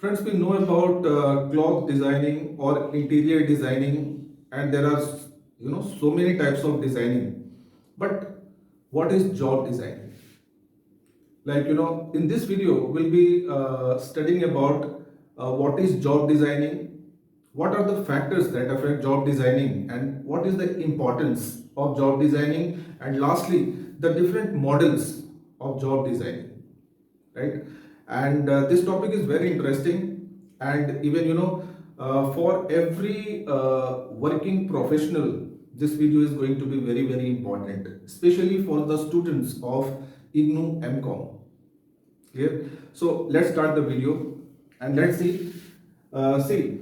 Friends, we know about cloth designing or interior designing, and there are so many types of designing. But what is job designing? In this video, we'll be studying about what is job designing, what are the factors that affect job designing, and what is the importance of job designing, and lastly, the different models of job designing, right? And this topic is very interesting, and even for every working professional, this video is going to be very, very important, especially for the students of IGNOU MCOM. Clear? So let's start the video and let's see. See,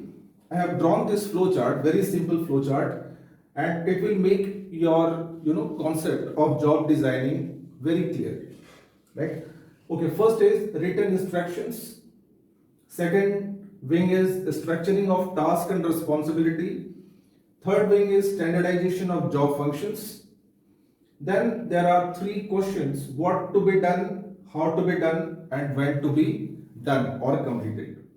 I have drawn this flow chart, very simple flow chart, and it will make your concept of job designing very clear, right? Okay, first is written instructions. Second wing is structuring of task and responsibility. Third wing is standardization of job functions. Then there are three questions: what to be done, how to be done, and when to be done or completed.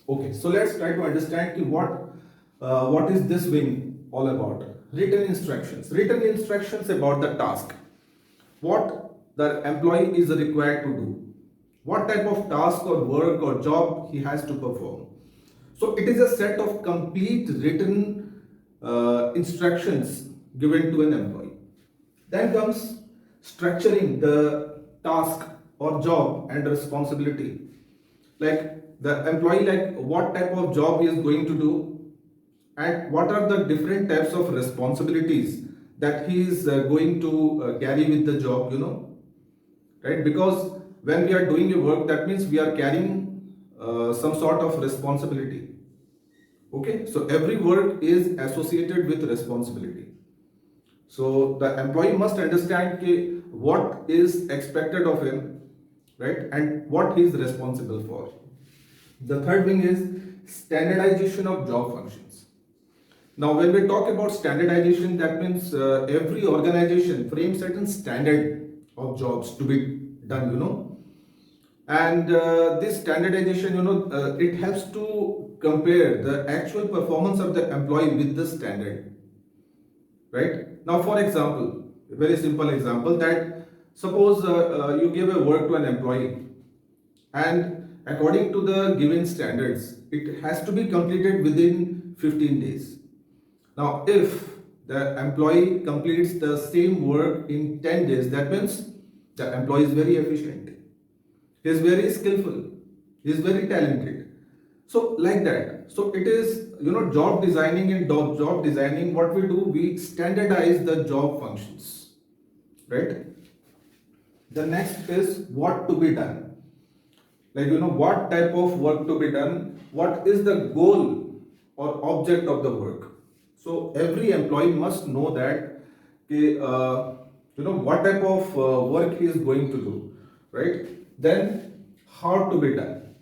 Okay, so let's try to understand what is this wing all about. Written instructions. Written instructions about the task. What the employee is required to do. What type of task or work or job he has to perform. So it is a set of complete written instructions given to an employee. Then comes structuring the task or job and responsibility. Like the employee, like what type of job he is going to do, and what are the different types of responsibilities that he is going to carry with the job, right? Because when we are doing a work, that means we are carrying some sort of responsibility. Okay, so every work is associated with responsibility. So the employee must understand what is expected of him, right, and what he is responsible for. The third wing is standardization of job functions. Now, when we talk about standardization, that means every organization frames certain standard of jobs to be done, and this standardization, it helps to compare the actual performance of the employee with the standard, right? Now, for example, a very simple example, that suppose you give a work to an employee, and according to the given standards, it has to be completed within 15 days. Now, if the employee completes the same work in 10 days, that means the employee is very efficient, he is very skillful, he is very talented. So like that. So it is, job designing. And job designing, what we do, we standardize the job functions, right? The next is what to be done. Like, what type of work to be done, what is the goal or object of the work. So every employee must know that, what type of work he is going to do, right? Then how to be done.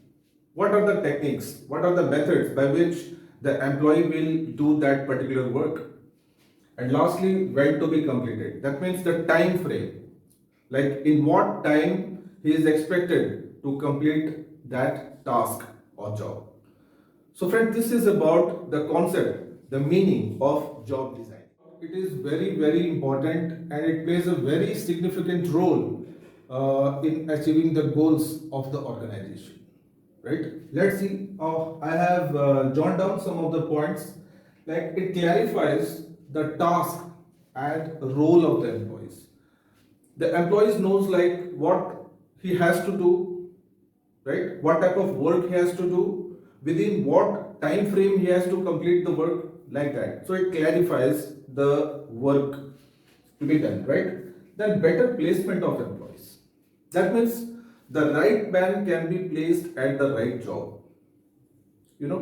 What are the techniques? What are the methods by which the employee will do that particular work? And lastly, when to be completed. That means the time frame. Like in what time he is expected to complete that task or job. So friends, this is about the concept, the meaning of job design. It is very, very important, and it plays a very significant role in achieving the goals of the organization. Right? Let's see. I have jotted down some of the points. Like it clarifies the task and role of the employees. The employees knows like what he has to do, right? What type of work he has to do, within what time frame he has to complete the work, like that. So it clarifies the work to be done, right? Then better placement of employees. That means the right man can be placed at the right job. The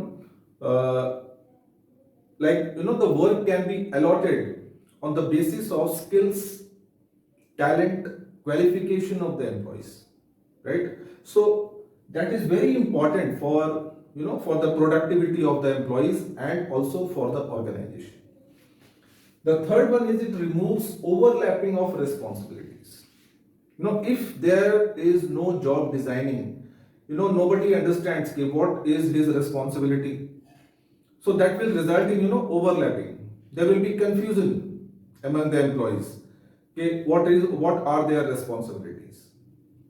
work can be allotted on the basis of skills, talent, qualification of the employees, right? So that is very important for for the productivity of the employees and also for the organization. The third one is it removes overlapping of responsibilities. If there is no job designing, nobody understands what is his responsibility. So that will result in overlapping. There will be confusion among the employees. Okay, what are their responsibilities?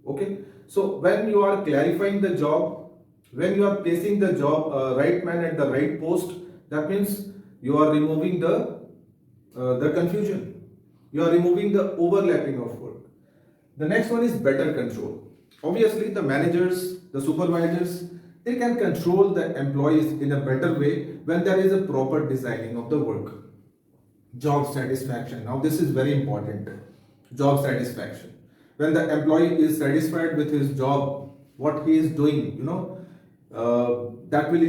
Okay, so when you are clarifying the job, when you are placing the job right man at the right post, that means you are removing the confusion. You are removing the overlapping of work. The next one is better control. Obviously, the managers, the supervisors, they can control the employees in a better way when there is a proper designing of the work. Job satisfaction. Now, this is very important. Job satisfaction. When the employee is satisfied with his job, what he is doing, that will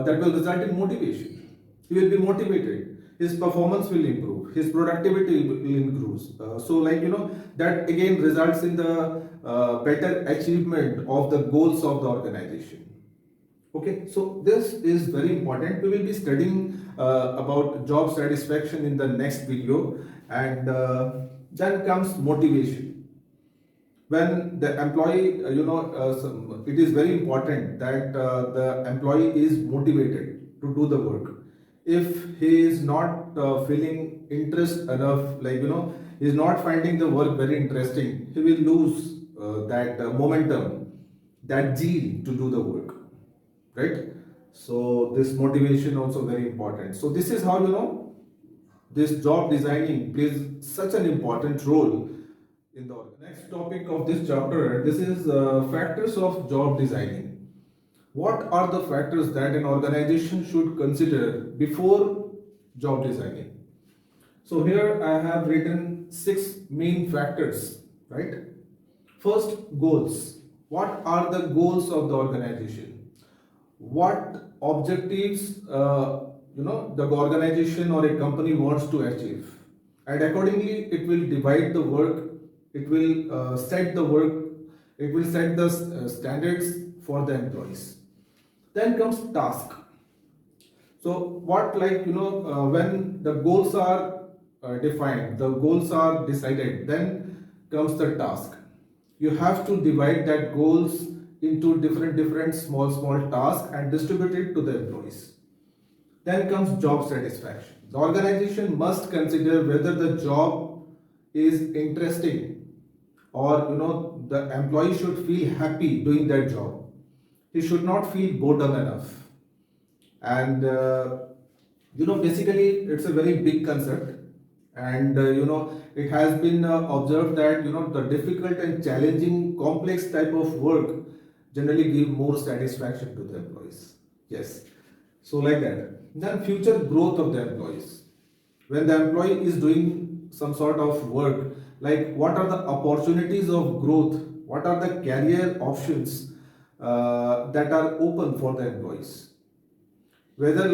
that will result in motivation. He will be motivated. His performance will improve. His productivity will improve. That again results in the better achievement of the goals of the organization. Okay, so this is very important. We will be studying about job satisfaction in the next video, and then comes motivation. When the employee, it is very important that the employee is motivated to do the work. If he is not feeling interest enough, he is not finding the work very interesting, he will lose that momentum, that zeal to do the work, right? So this motivation also very important. So this is how this job designing plays such an important role in the next topic of this chapter. This is factors of job designing. What are the factors that an organization should consider before job designing? So here I have written 6 main factors, right? First, goals. What are the goals of the organization? What objectives the organization or a company wants to achieve, and accordingly it will divide the work. It will set the work. It will set the standards for the employees. Then comes task. So what, when the goals are defined, the goals are decided, then comes the task. You have to divide that goals into different small tasks and distribute it to the employees. Then comes job satisfaction. The organization must consider whether the job is interesting, or the employee should feel happy doing that job. He should not feel boredom enough. And basically it's a very big concept, and it has been observed that the difficult and challenging complex type of work generally give more satisfaction to the employees. Yes, so like that. Then future growth of the employees. When the employee is doing some sort of work, like what are the opportunities of growth, what are the career options that are open for the employees, whether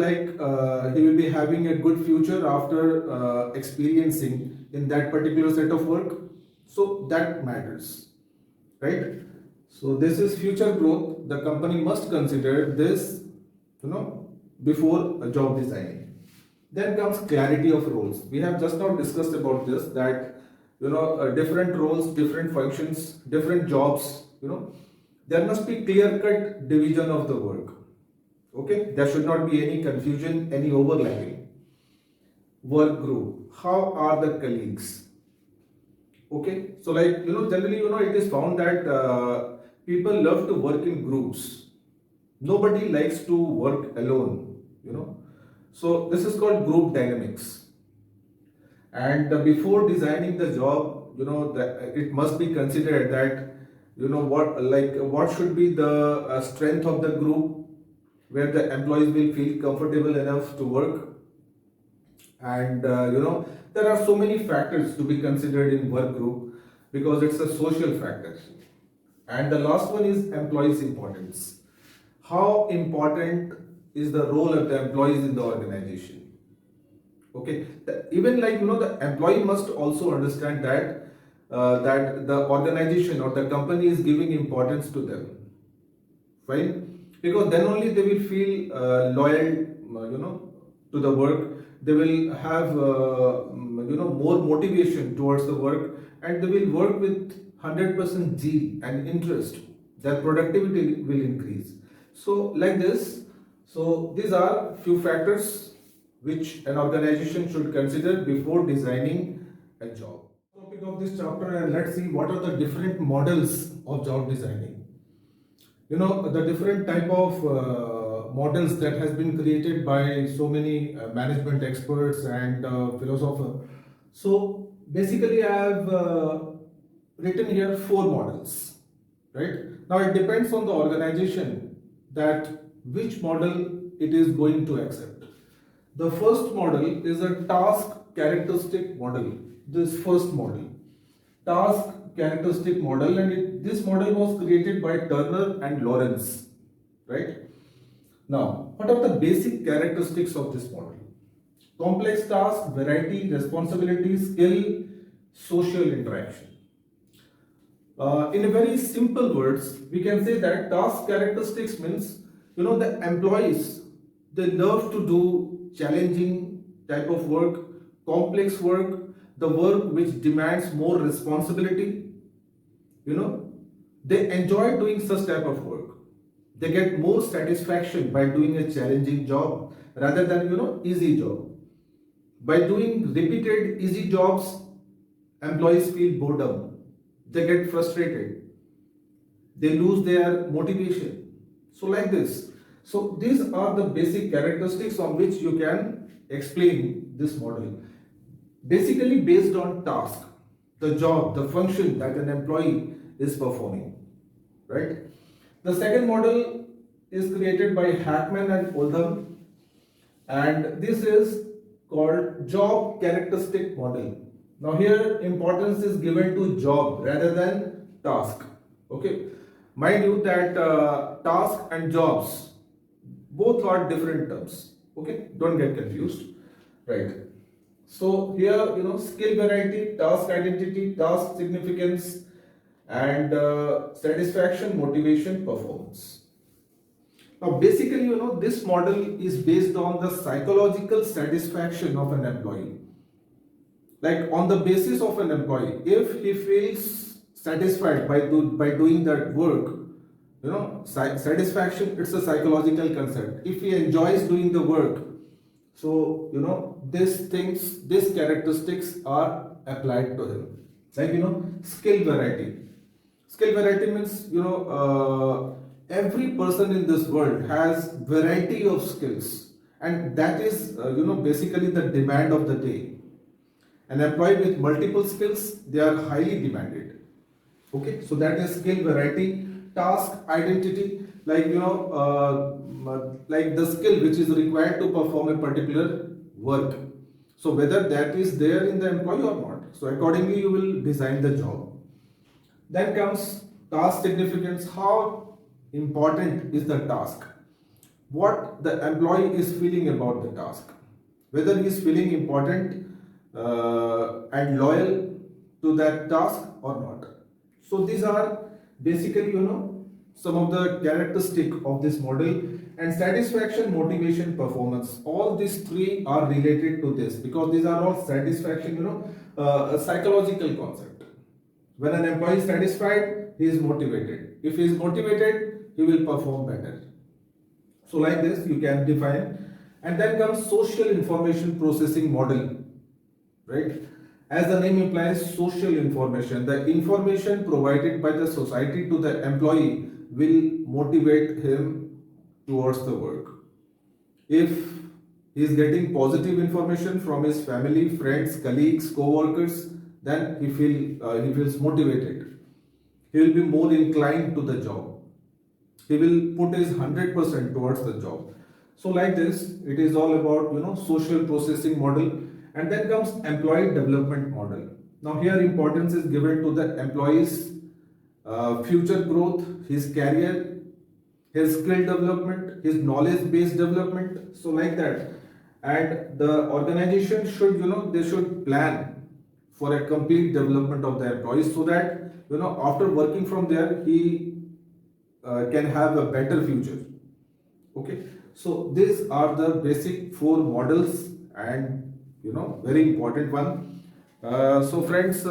he will be having a good future after experiencing in that particular set of work. So that matters, right? So this is future growth. The company must consider this before a job designing. Then comes clarity of roles. We have just now discussed about this, that different roles, different functions, different jobs, there must be clear cut division of the work. Okay, there should not be any confusion, any overlapping. Work group. How are the colleagues? Okay, so generally it is found that people love to work in groups. Nobody likes to work alone, So this is called group dynamics. And before designing the job, it must be considered that what should be the strength of the group, where the employees will feel comfortable enough to work. And there are so many factors to be considered in work group, because it's a social factor. And the last one is employees' importance. How important is the role of the employees in the organization? Okay, even the employee must also understand that the organization or the company is giving importance to them. Fine, because then only they will feel loyal, to the work. They will have more motivation towards the work, and they will work with 100% zeal and interest their productivity will increase. So like this, so these are few factors which an organization should consider before designing a job. Topic of this chapter, and let's see what are the different models of job designing. You know, the different type of models that has been created by so many management experts and philosophers. So basically I have written here four models, right? Now it depends on the organization that which model it is going to accept. The first model is a task characteristic model. This first model, task characteristic model, and this model was created by Turner and Lawrence, right? Now, what are the basic characteristics of this model? Complex task, variety, responsibility, skill, social interaction. In a very simple words, we can say that task characteristics means, you know, the employees, they love to do challenging type of work, complex work, the work which demands more responsibility, you know, they enjoy doing such type of work. They get more satisfaction by doing a challenging job rather than, you know, easy job. By doing repeated easy jobs, employees feel boredom. They get frustrated. They lose their motivation. So like this. So these are the basic characteristics on which you can explain this model. Basically based on task, the job, the function that an employee is performing, right? The second model is created by Hackman and Oldham, and this is called job characteristic model. Now here importance is given to job rather than task. Okay, mind you that task and jobs both are different terms. Okay, don't get confused, right? So here, you know, skill variety, task identity, task significance, and satisfaction, motivation, performance. Now basically, you know, this model is based on the psychological satisfaction of an employee. Like on the basis of an employee, if he feels satisfied by doing that work, you know, satisfaction, it's a psychological concept. If he enjoys doing the work, so, you know, these characteristics are applied to him. Like, you know, skill variety. Skill variety means, you know, every person in this world has variety of skills, and that is, you know, basically the demand of the day. An employee with multiple skills, they are highly demanded. Okay, so that is skill variety. Task identity, like, you know, like the skill which is required to perform a particular work. So whether that is there in the employee or not. So accordingly you will design the job. Then comes task significance. How important is the task? What the employee is feeling about the task. Whether he is feeling important and loyal to that task or not. So these are basically, you know, some of the characteristic of this model. And satisfaction, motivation, performance, all these three are related to this because these are all satisfaction, you know, a psychological concept. When an employee is satisfied, he is motivated. If he is motivated, he will perform better. So like this you can define. And then comes social information processing model, right? As the name implies, social information, the information provided by the society to the employee will motivate him towards the work. If he is getting positive information from his family, friends, colleagues, co-workers, then he feels motivated. He will be more inclined to the job. He will put his 100% towards the job. So like this, it is all about, you know, social processing model. And then comes employee development model. Now here importance is given to the employee's future growth, his career, his skill development, his knowledge based development. So like that. And the organization should, you know, they should plan for a complete development of the employees so that, you know, after working from there, he can have a better future. Okay. So these are the basic four models, and, you know, very important one. So friends,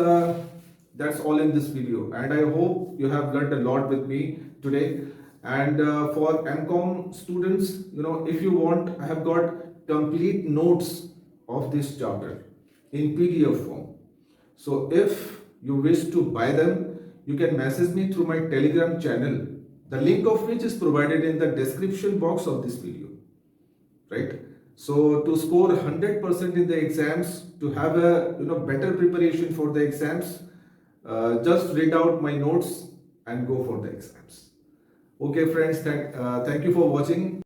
That's all in this video, and I hope you have learned a lot with me today. And for MCOM students, if you want, I have got complete notes of this chapter in PDF form. So if you wish to buy them, you can message me through my Telegram channel, the link of which is provided in the description box of this video, right? So to score 100% in the exams, to have a better preparation for the exams, just read out my notes and go for the exams. Okay, friends, thank you for watching.